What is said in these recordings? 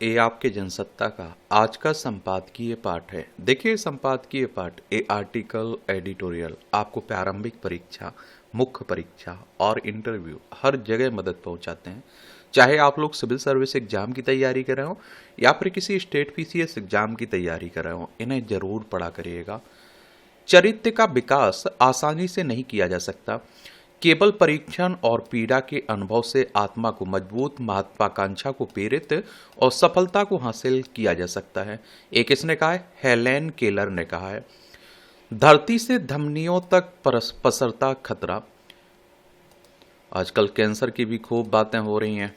ये आपके जनसत्ता का आज का संपादकीय पाठ है। देखिए, संपादकीय पाठ ये आर्टिकल, एडिटोरियल आपको प्रारंभिक परीक्षा, मुख्य परीक्षा और इंटरव्यू हर जगह मदद पहुंचाते हैं। चाहे आप लोग सिविल सर्विस एग्जाम की तैयारी कर रहे हो या फिर किसी स्टेट पीसीएस एग्जाम की तैयारी कर रहे हो, इन्हें जरूर पढ़ा करिएगा। चरित्र का विकास आसानी से नहीं किया जा सकता। केवल परीक्षण और पीड़ा के अनुभव से आत्मा को मजबूत, महत्वाकांक्षा को प्रेरित और सफलता को हासिल किया जा सकता है। एक किसने कहा है? हेलेन केलर ने कहा है। धरती से धमनियों तक पसरता खतरा। आजकल कैंसर की भी खूब बातें हो रही हैं।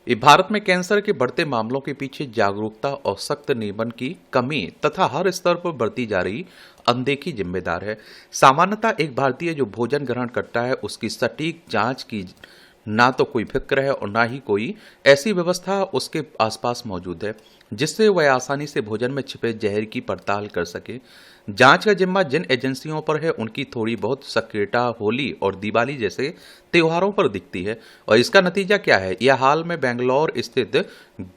ये भारत में कैंसर के बढ़ते मामलों के पीछे जागरूकता और सख्त नियमन की कमी तथा हर स्तर पर बढ़ती जा रही अनदेखी जिम्मेदार है। सामान्यतः एक भारतीय जो भोजन ग्रहण करता है उसकी सटीक जांच की ना तो कोई फिक्र है और ना ही कोई ऐसी व्यवस्था उसके आसपास मौजूद है जिससे वह आसानी से भोजन में छिपे जहर की पड़ताल कर सके। जांच का जिम्मा जिन एजेंसियों पर है उनकी थोड़ी बहुत सक्रियता होली और दिवाली जैसे त्योहारों पर दिखती है। और इसका नतीजा क्या है? यह हाल में बेंगलोर स्थित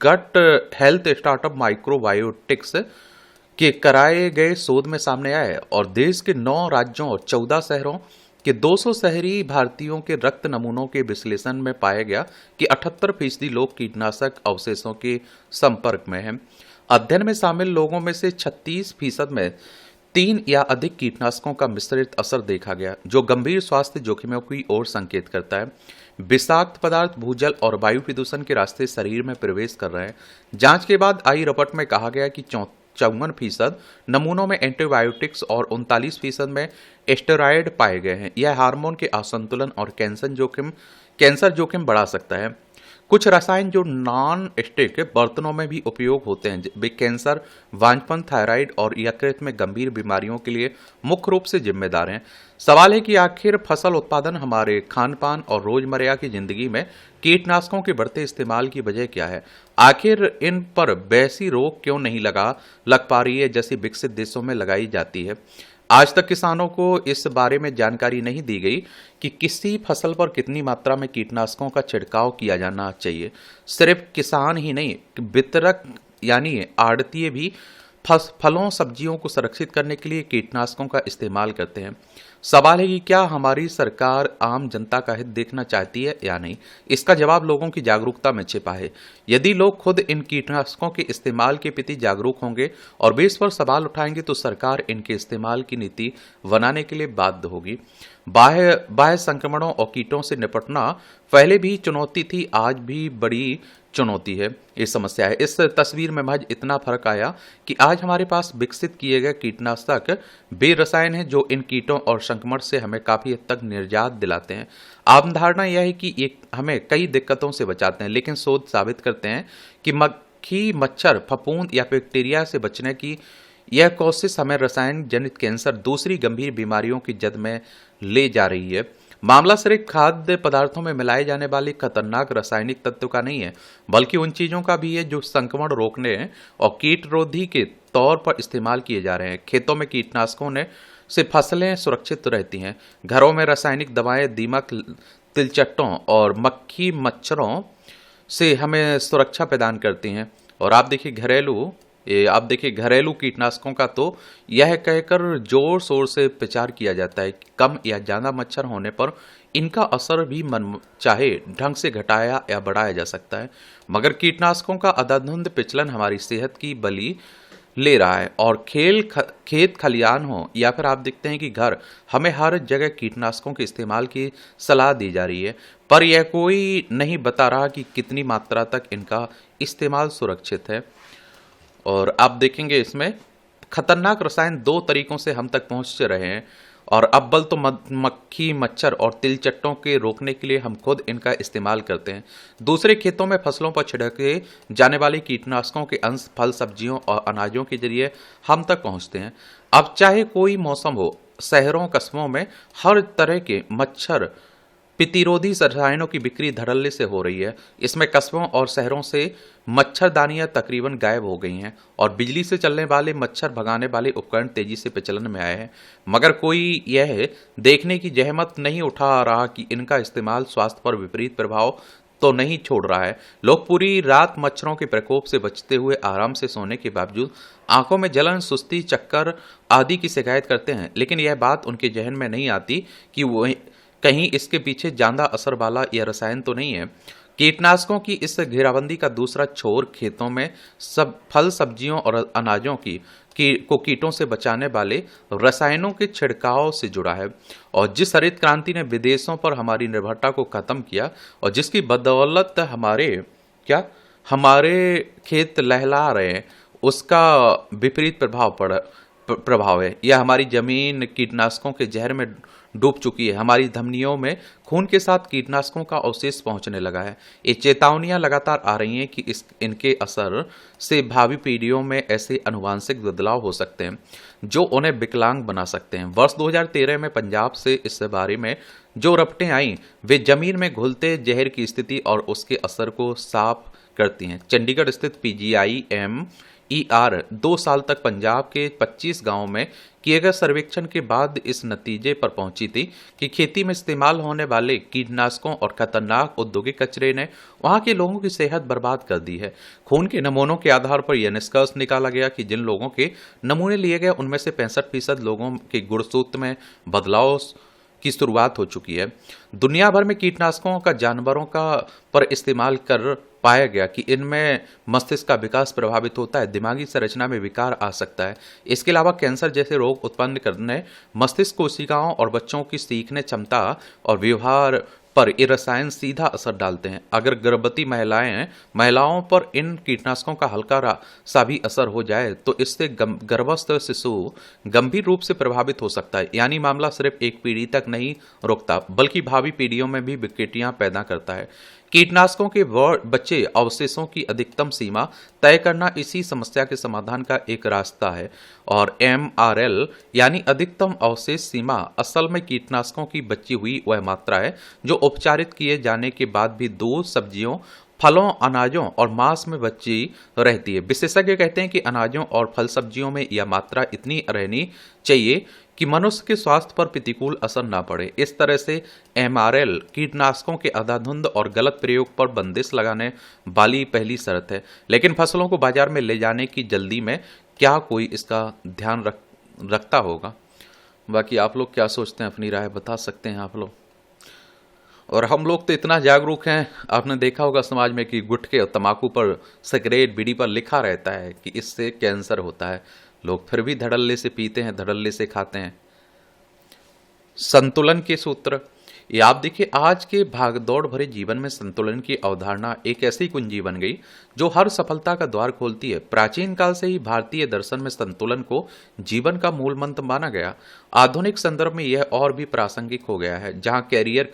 गट हेल्थ स्टार्टअप माइक्रोबायोटिक्स के कराए गए शोध में सामने आया है और देश के 9 राज्यों और 14 शहरों कि 200 शहरी भारतीयों के रक्त नमूनों के विश्लेषण में पाया गया कि 78% लोग कीटनाशक अवशेषों के संपर्क में हैं। अध्ययन में शामिल लोगों में से 36% में 3 या अधिक कीटनाशकों का मिश्रित असर देखा गया, जो गंभीर स्वास्थ्य जोखिमों की ओर संकेत करता है। विषाक्त पदार्थ भूजल और वायु प्रदूषण के रास्ते शरीर में प्रवेश कर रहे हैं। जांच के बाद आई रिपोर्ट में कहा गया कि 54% नमूनों में एंटीबायोटिक्स और 39% में स्टेरॉयड पाए गए हैं। यह हार्मोन के असंतुलन और कैंसर जोखिम बढ़ा सकता है। कुछ रसायन जो नॉन स्टिक बर्तनों में भी उपयोग होते हैं वे कैंसर, वांछपन, थायराइड और यकृत में गंभीर बीमारियों के लिए मुख्य रूप से जिम्मेदार हैं। सवाल है कि आखिर फसल उत्पादन, हमारे खान पान और रोजमर्रा की जिंदगी में कीटनाशकों के बढ़ते इस्तेमाल की वजह क्या है? आखिर इन पर वैसी रोक क्यों नहीं लग पा रही है जैसी विकसित देशों में लगाई जाती है? आज तक किसानों को इस बारे में जानकारी नहीं दी गई कि किसी फसल पर कितनी मात्रा में कीटनाशकों का छिड़काव किया जाना चाहिए। सिर्फ किसान ही नहीं, वितरक यानी आड़तीय भी फलों सब्जियों को सुरक्षित करने के लिए कीटनाशकों का इस्तेमाल करते हैं। सवाल है कि क्या हमारी सरकार आम जनता का हित देखना चाहती है या नहीं? इसका जवाब लोगों की जागरूकता में छिपा है। यदि लोग खुद इन कीटनाशकों के इस्तेमाल के प्रति जागरूक होंगे और वे इस पर सवाल उठाएंगे तो सरकार इनके इस्तेमाल की नीति बनाने के लिए बाध्य होगी। बाह्य संक्रमणों और कीटों से निपटना पहले भी चुनौती थी, आज भी बड़ी चुनौती है। ये समस्या है। इस तस्वीर में महज इतना फर्क आया कि आज हमारे पास विकसित किए गए कीटनाशक वे रसायन हैं जो इन कीटों और संक्रमण से हमें काफी हद तक निजात दिलाते हैं। आम धारणा यह है कि ये हमें कई दिक्कतों से बचाते हैं, लेकिन शोध साबित करते हैं कि मक्खी, मच्छर, फफूंद या बैक्टीरिया से बचने की यह कोशिश हमें रसायन जनित कैंसर, दूसरी गंभीर बीमारियों की जद में ले जा रही है। मामला सिर्फ खाद्य पदार्थों में मिलाए जाने वाले खतरनाक रासायनिक तत्व का नहीं है, बल्कि उन चीजों का भी है जो संक्रमण रोकने और कीट रोधी के तौर पर इस्तेमाल किए जा रहे हैं। खेतों में कीटनाशकों ने से फसलें सुरक्षित रहती हैं। घरों में रासायनिक दवाएं दीमक, तिलचट्टों और मक्खी मच्छरों से हमें सुरक्षा प्रदान करती हैं। और आप देखिए घरेलू कीटनाशकों का तो यह कहकर जोर शोर से प्रचार किया जाता है कि कम या ज्यादा मच्छर होने पर इनका असर भी मन चाहे ढंग से घटाया या बढ़ाया जा सकता है। मगर कीटनाशकों का अंधाधुंध प्रचलन हमारी सेहत की बलि ले रहा है। और खेत खलियान हो या फिर आप देखते हैं कि घर, हमें हर जगह कीटनाशकों के इस्तेमाल की सलाह दी जा रही है, पर यह कोई नहीं बता रहा कि कितनी मात्रा तक इनका इस्तेमाल सुरक्षित है। और आप देखेंगे इसमें खतरनाक रसायन 2 तरीकों से हम तक पहुंच रहे हैं। और अव्वल तो मक्खी, मच्छर और तिलचट्टों के रोकने के लिए हम खुद इनका इस्तेमाल करते हैं। दूसरे, खेतों में फसलों पर छिड़के जाने वाले कीटनाशकों के अंश फल, सब्जियों और अनाजों के जरिए हम तक पहुंचते हैं। अब चाहे कोई मौसम हो, शहरों कस्बों में हर तरह के मच्छर प्रतिरोधी रसायनों की बिक्री धड़ल्ले से हो रही है। इसमें कस्बों और शहरों से मच्छरदानियां तकरीबन गायब हो गई हैं और बिजली से चलने वाले मच्छर भगाने वाले उपकरण तेजी से प्रचलन में आए हैं। मगर कोई यह देखने की जहमत नहीं उठा रहा कि इनका इस्तेमाल स्वास्थ्य पर विपरीत प्रभाव तो नहीं छोड़ रहा है। लोग पूरी रात मच्छरों के प्रकोप से बचते हुए आराम से सोने के बावजूद आंखों में जलन, सुस्ती, चक्कर आदि की शिकायत करते हैं, लेकिन यह बात उनके जहन में नहीं आती कि वो कहीं इसके पीछे ज्यादा असर वाला यह रसायन तो नहीं है। कीटनाशकों की इस घेराबंदी का दूसरा छोर खेतों में सब फल, सब्जियों और अनाजों को कीटों से बचाने वाले रसायनों के छिड़काव से जुड़ा है। और जिस हरित क्रांति ने विदेशों पर हमारी निर्भरता को खत्म किया और जिसकी बदौलत हमारे खेत लहला रहे हैं, उसका विपरीत प्रभाव है। यह हमारी जमीन कीटनाशकों के जहर में डूब चुकी है। हमारी धमनियों में खून के साथ कीटनाशकों का अवशेष पहुंचने लगा है। ये चेतावनियां लगातार आ रही हैं कि इनके असर से भावी पीढ़ियों में ऐसे अनुवांशिक बदलाव हो सकते हैं जो उन्हें विकलांग बना सकते हैं। वर्ष 2013 में पंजाब से इस बारे में जो रपटें आईं, वे जमीन में घुलते जहर की स्थिति और उसके असर को साफ करती हैं। चंडीगढ़ स्थित PGIMER 2 साल तक पंजाब के 25 गांवों में किए गए सर्वेक्षण के बाद इस नतीजे पर पहुंची थी कि खेती में इस्तेमाल होने वाले कीटनाशकों और खतरनाक औद्योगिक कचरे ने वहां के लोगों की सेहत बर्बाद कर दी है। खून के नमूनों के आधार पर यह निष्कर्ष निकाला गया कि जिन लोगों के नमूने लिए गए उनमें से 65% लोगों के गुणसूत्र में बदलाव की शुरुआत हो चुकी है। दुनिया भर में कीटनाशकों का जानवरों का पर इस्तेमाल कर पाया गया कि इनमें मस्तिष्क का विकास प्रभावित होता है, दिमागी संरचना में विकार आ सकता है। इसके अलावा कैंसर जैसे रोग उत्पन्न करने, मस्तिष्क कोशिकाओं और बच्चों की सीखने क्षमता और व्यवहार पर ये रसायन सीधा असर डालते हैं। अगर गर्भवती महिलाओं पर इन कीटनाशकों का हल्का सा भी असर हो जाए तो इससे गर्भस्थ शिशु गंभीर रूप से प्रभावित हो सकता है। यानी मामला सिर्फ एक पीढ़ी तक नहीं रुकता बल्कि भावी पीढ़ियों में भी विकृतियां पैदा करता है। कीटनाशकों के बचे अवशेषों की अधिकतम सीमा तय करना इसी समस्या के समाधान का एक रास्ता है और MRL यानी अधिकतम अवशेष सीमा असल में कीटनाशकों की बची हुई वह मात्रा है जो उपचारित किए जाने के बाद भी दूध, सब्जियों, फलों, अनाजों और मांस में बची रहती है। विशेषज्ञ कहते हैं कि अनाजों और फल सब्जियों में यह मात्रा इतनी रहनी चाहिए कि मनुष्य के स्वास्थ्य पर प्रतिकूल असर न पड़े। इस तरह से MRL कीटनाशकों के अंधाधुंध और गलत प्रयोग पर बंदिश लगाने वाली पहली शर्त है। लेकिन फसलों को बाजार में ले जाने की जल्दी में क्या कोई इसका ध्यान रखता होगा? बाकी आप लोग क्या सोचते हैं, अपनी राय बता सकते हैं आप लोग। और हम लोग तो इतना जागरूक हैं, आपने देखा होगा समाज में कि गुटखे और तंबाकू पर, सिगरेट, बीड़ी पर लिखा रहता है कि इससे कैंसर होता है। लोग फिर भी धड़ल्ले से पीते हैं, धड़ल्ले से खाते हैं। संतुलन के सूत्र, ये आप देखिए, आज के भागदौड़ भरे जीवन में संतुलन की अवधारणा एक ऐसी कुंजी बन गई जो हर सफलता का द्वार खोलती है। प्राचीन काल से ही भारतीय दर्शन में संतुलन को जीवन का मूल मंत्र माना गया। आधुनिक संदर्भ में यह और भी प्रासंगिक हो गया है, जहां कैरियर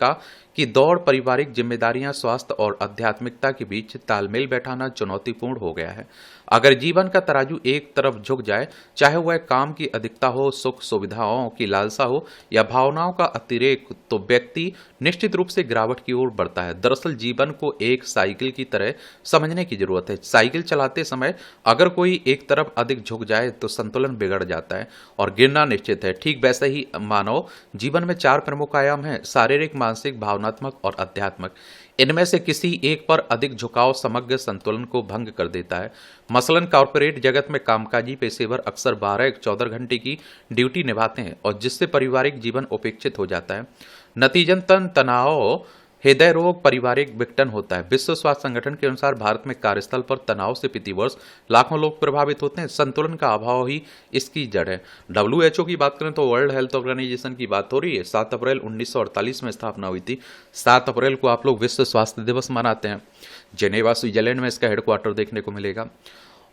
की दौड़, पारिवारिक जिम्मेदारियां, स्वास्थ्य और आध्यात्मिकता के बीच तालमेल बैठाना चुनौतीपूर्ण हो गया है। अगर जीवन का तराजू एक तरफ झुक जाए, चाहे वह काम की अधिकता हो, सुख सुविधाओं की लालसा हो या भावनाओं का अतिरेक, तो व्यक्ति निश्चित रूप से गिरावट की ओर बढ़ता है। दरअसल जीवन को एक साइकिल की तरह समझने की जरूरत है। साइकिल चलाते समय अगर कोई एक तरफ अधिक झुक जाए तो संतुलन बिगड़ जाता है और गिरना निश्चित है। ठीक वैसे ही मानव जीवन में 4 प्रमुख आयाम हैं: शारीरिक, मानसिक, भावनात्मक और आध्यात्मिक। इनमें से किसी एक पर अधिक झुकाव समग्र संतुलन को भंग कर देता है। मसलन कॉर्पोरेट जगत में कामकाजी पेशेवर अक्सर 12-14 घंटे की ड्यूटी निभाते हैं और जिससे पारिवारिक जीवन उपेक्षित हो जाता है। नतीजतन तनाव, हृदय रोग, पारिवारिक विघटन होता है। विश्व स्वास्थ्य संगठन के अनुसार भारत में कार्यस्थल पर तनाव से प्रतिवर्ष लाखों लोग प्रभावित होते हैं। संतुलन का अभाव ही इसकी जड़ है। WHO की बात करें तो वर्ल्ड हेल्थ ऑर्गेनाइजेशन की बात हो रही है। 7 अप्रैल 1948 में स्थापना हुई थी। 7 अप्रैल को आप लोग विश्व स्वास्थ्य दिवस मनाते हैं। जेनेवा, स्विट्जरलैंड में इसका हेडक्वार्टर देखने को मिलेगा।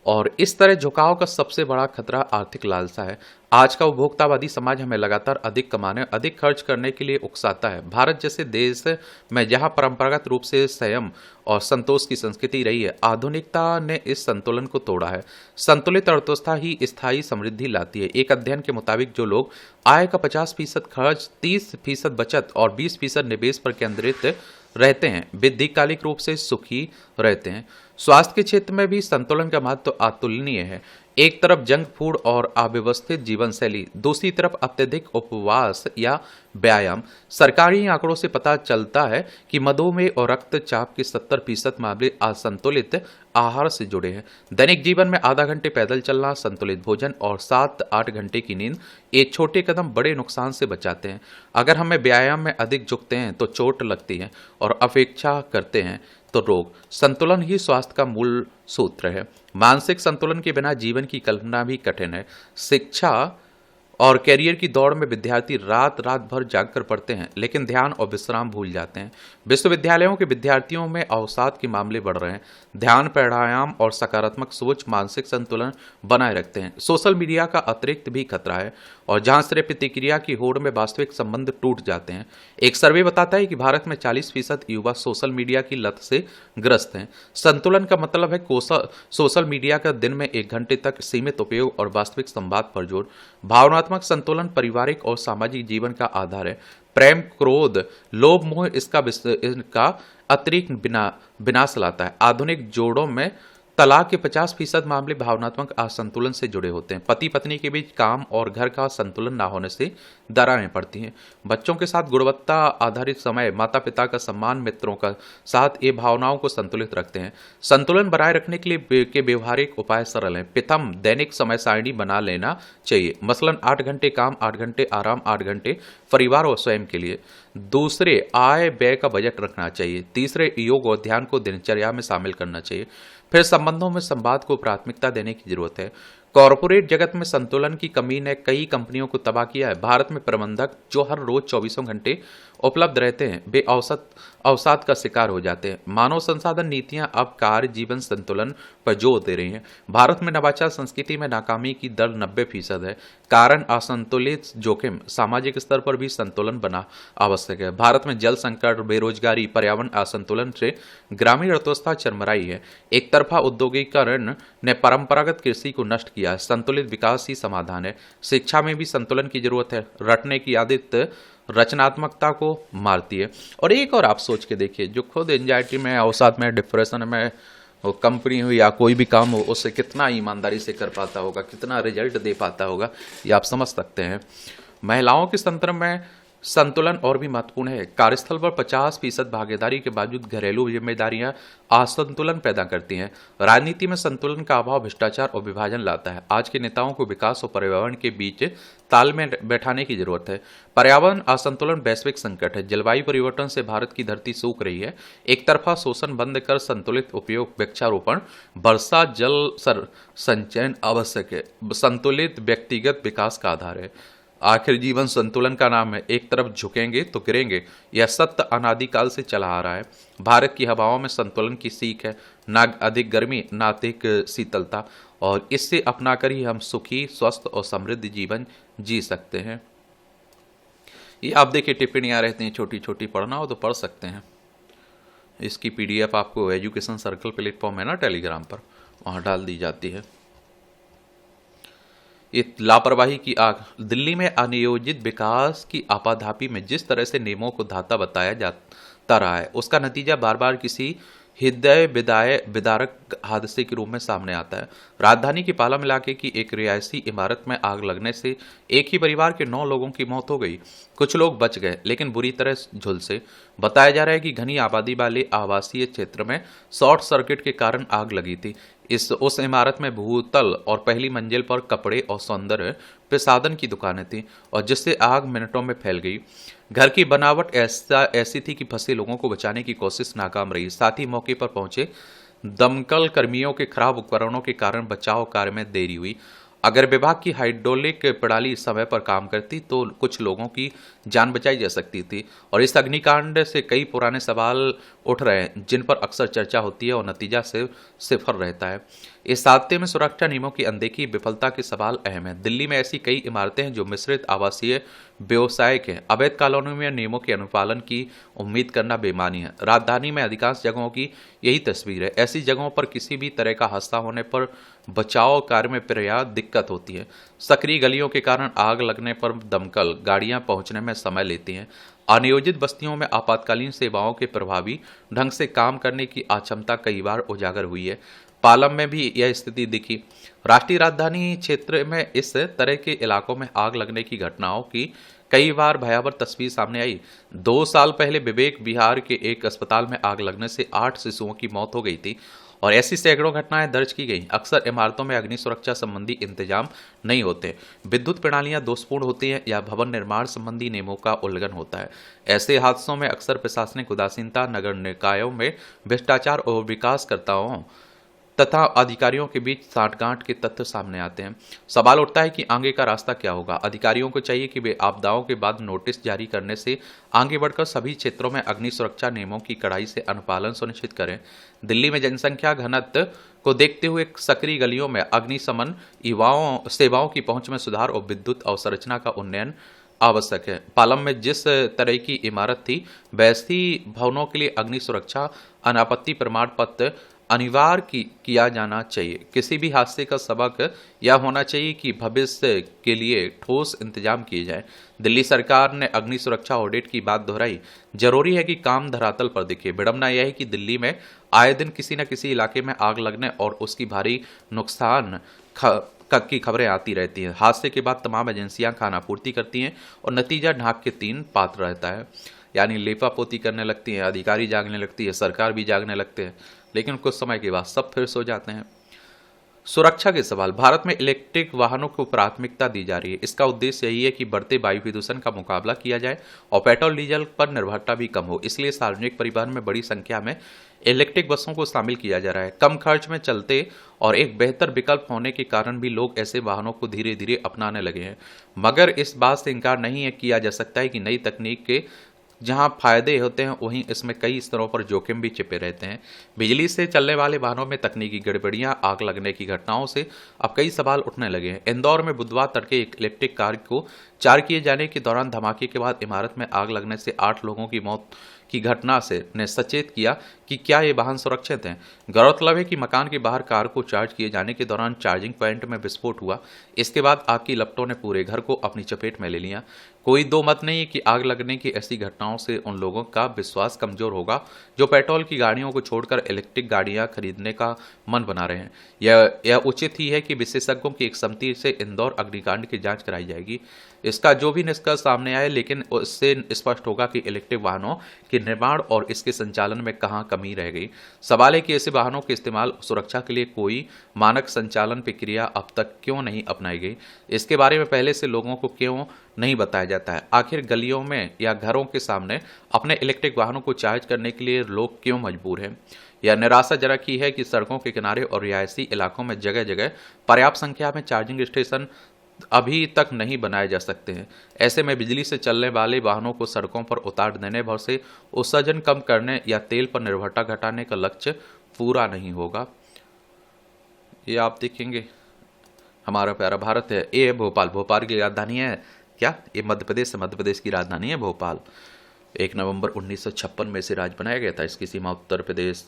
और इस तरह झुकाव का सबसे बड़ा खतरा आर्थिक लालसा है। आज का उपभोक्तावादी समाज हमें लगातार अधिक कमाने, अधिक खर्च करने के लिए उकसाता है। भारत जैसे देश में जहां परंपरागत रूप से संयम और संतोष की संस्कृति रही है, आधुनिकता ने इस संतुलन को तोड़ा है। संतुलित अर्थव्यवस्था ही स्थायी समृद्धि लाती है। एक अध्ययन के मुताबिक जो लोग आय का 50% खर्च, 30% बचत और 20% निवेश पर केंद्रित रहते हैं, वे दीर्घकालिक रूप से सुखी रहते हैं। स्वास्थ्य के क्षेत्र में भी संतुलन का महत्व अतुलनीय है। एक तरफ जंक फूड और अव्यवस्थित जीवन शैली, दूसरी तरफ अत्यधिक उपवास या व्यायाम। सरकारी आंकड़ों से पता चलता है कि मधुमेह और रक्तचाप के 70% मामले असंतुलित आहार से जुड़े हैं। दैनिक जीवन में आधा घंटे पैदल चलना, संतुलित भोजन और 7-8 घंटे की नींद, ये छोटे कदम बड़े नुकसान से बचाते हैं। अगर हमें व्यायाम में अधिक झुकते हैं तो चोट लगती है और अपेक्षा करते हैं तो रोग। संतुलन ही स्वास्थ्य का मूल सूत्र है। मानसिक संतुलन के बिना जीवन की कल्पना भी कठिन है। शिक्षा और कैरियर की दौड़ में विद्यार्थी रात रात भर जागकर पढ़ते हैं, लेकिन ध्यान और विश्राम भूल जाते हैं। विश्वविद्यालयों के विद्यार्थियों में अवसाद के मामले बढ़ रहे हैं। ध्यान, प्राणायाम और सकारात्मक सोच मानसिक संतुलन बनाए रखते हैं। सोशल मीडिया का अतिरिक्त भी खतरा है, और जहां सिर्फ प्रतिक्रिया की होड़ में वास्तविक संबंध टूट जाते हैं। एक सर्वे बताता है कि भारत में 40% युवा सोशल मीडिया की लत से ग्रस्त हैं। संतुलन का मतलब है सोशल मीडिया का दिन में 1 घंटे तक सीमित उपयोग और वास्तविक संवाद पर जोर। भावनात्मक संतुलन पारिवारिक और सामाजिक जीवन का आधार है। प्रेम, क्रोध, लोभ, मोह इसका अतिरिक्त विनाश लाता है। आधुनिक जोड़ों में तलाक के 50% मामले भावनात्मक असंतुलन से जुड़े होते हैं। पति पत्नी के बीच काम और घर का संतुलन न होने से दरारें पड़ती हैं। बच्चों के साथ गुणवत्ता आधारित समय, माता पिता का सम्मान, मित्रों का साथ, ये भावनाओं को संतुलित रखते हैं। संतुलन बनाए रखने के लिए के व्यवहारिक उपाय सरल हैं। प्रथम, दैनिक समय सारणी बना लेना चाहिए। मसलन 8 घंटे काम, 8 घंटे आराम, 8 घंटे परिवार और स्वयं के लिए। दूसरे, आय व्यय का बजट रखना चाहिए। तीसरे, योग और ध्यान को दिनचर्या में शामिल करना चाहिए। फिर संबंधों में संवाद को प्राथमिकता देने की जरूरत है। कॉरपोरेट जगत में संतुलन की कमी ने कई कंपनियों को तबाह किया है। भारत में प्रबंधक जो हर रोज 24 घंटे उपलब्ध रहते हैं, वे अवसाद का शिकार हो जाते हैं। मानव संसाधन नीतियां अब कार्य जीवन संतुलन पर जोर दे रही हैं। भारत में नवाचार संस्कृति में नाकामी की दर 90% है। कारण असंतुलित जोखिम। सामाजिक स्तर पर भी संतुलन बना आवश्यक है। भारत में जल संकट, बेरोजगारी, पर्यावरण असंतुलन से ग्रामीण अर्थव्यवस्था चरमराई है। एक तरफा उद्योगीकरण ने परंपरागत कृषि को नष्ट किया है। संतुलित विकास ही समाधान है। शिक्षा में भी संतुलन की जरूरत है। रटने की आदत रचनात्मकता को मारती है। और एक और आप सोच के देखिए, जो खुद एंजाइटी में, अवसाद में, डिप्रेशन में वो कंपनी हो या कोई भी काम हो, उससे कितना ईमानदारी से कर पाता होगा, कितना रिजल्ट दे पाता होगा, ये आप समझ सकते हैं। महिलाओं के संदर्भ में संतुलन और भी महत्वपूर्ण है। कार्यस्थल पर 50% भागीदारी के बावजूद घरेलू जिम्मेदारियां असंतुलन पैदा करती हैं। राजनीति में संतुलन का अभाव भ्रष्टाचार और विभाजन लाता है। आज के नेताओं को विकास और पर्यावरण के बीच ताल में बैठाने की जरूरत है। पर्यावरण असंतुलन वैश्विक संकट है। जलवायु परिवर्तन से भारत की धरती सूख रही है। एक तरफा शोषण बंद कर संतुलित उपयोग, वृक्षारोपण, वर्षा जल संचयन आवश्यक है। संतुलित व्यक्तिगत विकास का आधार है। आखिर जीवन संतुलन का नाम है। एक तरफ झुकेंगे तो गिरेंगे, यह सत्य अनादिकाल से चला आ रहा है। भारत की हवाओं में संतुलन की सीख है। ना अधिक गर्मी, ना अधिक शीतलता, और इससे अपनाकर ही हम सुखी, स्वस्थ और समृद्ध जीवन जी सकते हैं। ये आप देखिए, टिप्पणियां रहती हैं छोटी छोटी, पढ़ना हो तो पढ़ सकते हैं। इसकी PDF आपको एजुकेशन सर्कल प्लेटफॉर्म है ना टेलीग्राम पर, वहाँ डाल दी जाती है। ये लापरवाही की आग। दिल्ली में अनियोजित विकास की आपाधापी में जिस तरह से नियमों को धाता बताया जाता रहा है, उसका नतीजा बार बार किसी हृदय विदारक हादसे के रूप में सामने आता है। राजधानी के पालम इलाके की एक रिहायशी इमारत में आग लगने से एक ही परिवार के 9 लोगों की मौत हो गई। कुछ लोग बच गए, लेकिन बुरी तरह झुलसे। बताया जा रहा है कि घनी आबादी वाले आवासीय क्षेत्र में शॉर्ट सर्किट के कारण आग लगी थी। उस इमारत में भूतल और पहली मंजिल पर कपड़े और सौंदर्य प्रसाधन की दुकानें थीं, और जिससे आग मिनटों में फैल गई। घर की बनावट ऐसी थी कि फंसे लोगों को बचाने की कोशिश नाकाम रही। साथ ही मौके पर पहुंचे दमकल कर्मियों के खराब उपकरणों के कारण बचाव कार्य में देरी हुई। अगर विभाग की हाइड्रोलिक प्रणाली समय पर काम करती तो कुछ लोगों की जान बचाई जा सकती थी। और इस अग्निकांड से कई पुराने सवाल उठ रहे हैं, जिन पर अक्सर चर्चा होती है और नतीजा सिर्फ सिफर रहता है। इस हादसे में सुरक्षा नियमों की अनदेखी विफलता के सवाल अहम है। दिल्ली में ऐसी कई इमारतें हैं जो मिश्रित आवासीय व्यवसायिक हैं। अवैध कॉलोनियों में नियमों के अनुपालन की उम्मीद करना बेईमानी है। राजधानी में अधिकांश जगहों की यही तस्वीर है। ऐसी जगहों पर किसी भी तरह का हादसा होने पर बचाव कार्य में पर्याप्त दिक्कत होती है। सकरी गलियों के कारण आग लगने पर दमकल गाड़ियां पहुंचने में समय लेती हैं। अनियोजित बस्तियों में आपातकालीन सेवाओं के प्रभावी ढंग से काम करने की अक्षमता कई बार उजागर हुई है। पालम में भी यह स्थिति दिखी। राष्ट्रीय राजधानी क्षेत्र में इस तरह के इलाकों में आग लगने की घटनाओं की कई बार भयावह तस्वीर सामने आई। 2 साल पहले विवेक विहार के एक अस्पताल में आग लगने से 8 शिशुओं की मौत हो गई थी और ऐसी सैकड़ों घटनाएं दर्ज की गई। अक्सर इमारतों में अग्नि सुरक्षा संबंधी इंतजाम नहीं होते, विद्युत प्रणालियां दोषपूर्ण होती हैं या भवन निर्माण संबंधी नियमों का उल्लंघन होता है। ऐसे हादसों में अक्सर प्रशासनिक उदासीनता, नगर निकायों में भ्रष्टाचार और विकासकर्ताओं तथा अधिकारियों के बीच साठगांठ के तथ्य सामने आते हैं। सवाल उठता है कि आगे का रास्ता क्या होगा। अधिकारियों को चाहिए कि वे आपदाओं के बाद नोटिस जारी करने से आगे बढ़कर सभी क्षेत्रों में अग्नि सुरक्षा नियमों की कड़ाई से अनुपालन सुनिश्चित करें। दिल्ली में जनसंख्या घनत्व को देखते हुए सक्रिय गलियों में अग्निशमन युवाओं सेवाओं की पहुंच में सुधार और विद्युत अवसंरचना का उन्नयन आवश्यक है। पालम में जिस तरह की इमारत थी वैसी भवनों के लिए अग्नि सुरक्षा अनापत्ति प्रमाण पत्र अनिवार्य किया जाना चाहिए। किसी भी हादसे का सबक यह होना चाहिए कि भविष्य के लिए ठोस इंतजाम किए जाएं। दिल्ली सरकार ने अग्नि सुरक्षा ऑडिट की बात दोहराई। जरूरी है कि काम धरातल पर दिखे। विडंबना यह है कि दिल्ली में आए दिन किसी न किसी इलाके में आग लगने और उसकी भारी नुकसान की खबरें आती रहती हैं। हादसे के बाद तमाम एजेंसियां खानापूर्ति करती हैं और नतीजा ढाक के 3 पात्र रहता है, यानी लेपापोती करने लगती हैं, अधिकारी जागने लगती है, सरकार भी जागने लगते हैं, लेकिन कुछ समय के बाद सब फिर सो जाते हैं। सुरक्षा के सवाल। भारत में इलेक्ट्रिक वाहनों को प्राथमिकता दी जा रही है। इसका उद्देश्य यही है कि बढ़ते वायु प्रदूषण का मुकाबला किया जाए और पेट्रोल डीजल पर निर्भरता भी कम हो। इसलिए सार्वजनिक परिवहन में बड़ी संख्या में इलेक्ट्रिक बसों को शामिल किया जा रहा है। कम खर्च में चलते और एक बेहतर विकल्प होने के कारण भी लोग ऐसे वाहनों को धीरे धीरे अपनाने लगे हैं। मगर इस बात से इनकार नहीं है किया जा सकता है कि नई तकनीक के जहां फायदे होते हैं वहीं इसमें कई स्तरों पर जोखिम भी छिपे रहते हैं। बिजली से चलने वाले वाहनों में तकनीकी गड़बड़ियां, आग लगने की घटनाओं से अब कई सवाल उठने लगे हैं। इंदौर में बुधवार तड़के एक इलेक्ट्रिक कार को चार्ज किए जाने के दौरान धमाके के बाद इमारत में आग लगने से 8 लोगों की मौत की घटना से ने सचेत किया कि क्या ये वाहन सुरक्षित हैं। गौरतलब है कि मकान के बाहर कार को चार्ज किए जाने के दौरान चार्जिंग पॉइंट में विस्फोट हुआ। इसके बाद आग की लपटों ने पूरे घर को अपनी चपेट में ले लिया। कोई दो मत नहीं कि आग लगने की ऐसी घटनाओं से उन लोगों का विश्वास कमजोर होगा जो पेट्रोल की गाड़ियों को छोड़कर इलेक्ट्रिक गाड़ियां खरीदने का मन बना रहे हैं। यह उचित ही है कि विशेषज्ञों की एक समिति से इंदौर अग्निकांड की जांच कराई जाएगी। इसका जो भी निष्कर्ष सामने आए, लेकिन उससे स्पष्ट होगा कि इलेक्ट्रिक वाहनों के निर्माण और इसके संचालन में कहां कमी रह गई। सवाल है कि ऐसे वाहनों के इस्तेमाल सुरक्षा के लिए कोई मानक संचालन प्रक्रिया अब तक क्यों नहीं अपनाई गई। इसके बारे में पहले से लोगों को क्यों नहीं बताया जाता है। आखिर गलियों में या घरों के सामने अपने इलेक्ट्रिक वाहनों को चार्ज करने के लिए लोग क्यों मजबूर हैं। यह निराशाजनक ही है कि सड़कों के किनारे और रिहायशी इलाकों में जगह जगह पर्याप्त संख्या में चार्जिंग स्टेशन अभी तक नहीं बनाए जा सकते हैं। ऐसे में बिजली से चलने वाले वाहनों को सड़कों पर उतार देने भर से उत्सर्जन कम करने या तेल पर निर्भरता घटाने का लक्ष्य पूरा नहीं होगा। ये आप देखेंगे हमारा प्यारा भारत है। ये है भोपाल। भोपाल की राजधानी है क्या? ये मध्य प्रदेश है। मध्य प्रदेश की राजधानी है भोपाल। 1 नवंबर 1956 में से राज्य बनाया गया था। इसकी सीमा उत्तर प्रदेश,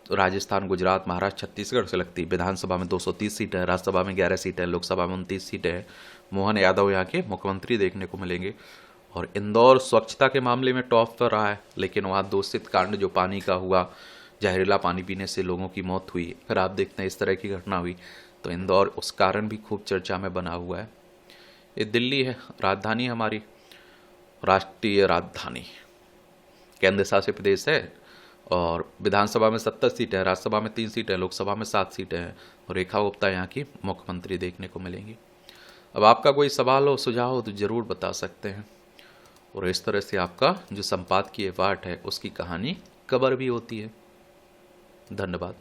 राजस्थान, गुजरात, महाराष्ट्र, छत्तीसगढ़ से लगती। विधानसभा में 230 सीट है, राज्यसभा में 11 सीट है, लोकसभा में 29 सीटें हैं। मोहन यादव यहाँ के मुख्यमंत्री देखने को मिलेंगे। और इंदौर स्वच्छता के मामले में टॉप पर रहा है, लेकिन वहाँ दूषित कांड जो पानी का हुआ, जहरीला पानी पीने से लोगों की मौत हुई, फिर आप देखते हैं इस तरह की घटना हुई, तो इंदौर उस कारण भी खूब चर्चा में बना हुआ है। ये दिल्ली है, राजधानी हमारी, राष्ट्रीय राजधानी, केंद्र शासित प्रदेश है। और विधानसभा में 70 सीटें हैं, राज्यसभा में 3 सीटें हैं, लोकसभा में 7 सीटें हैं। और रेखा गुप्ता यहाँ की मुख्यमंत्री देखने को मिलेंगी। अब आपका कोई सवाल हो, सुझाव हो तो जरूर बता सकते हैं। और इस तरह से आपका जो संपादकीय पाठ है उसकी कहानी कवर भी होती है। धन्यवाद।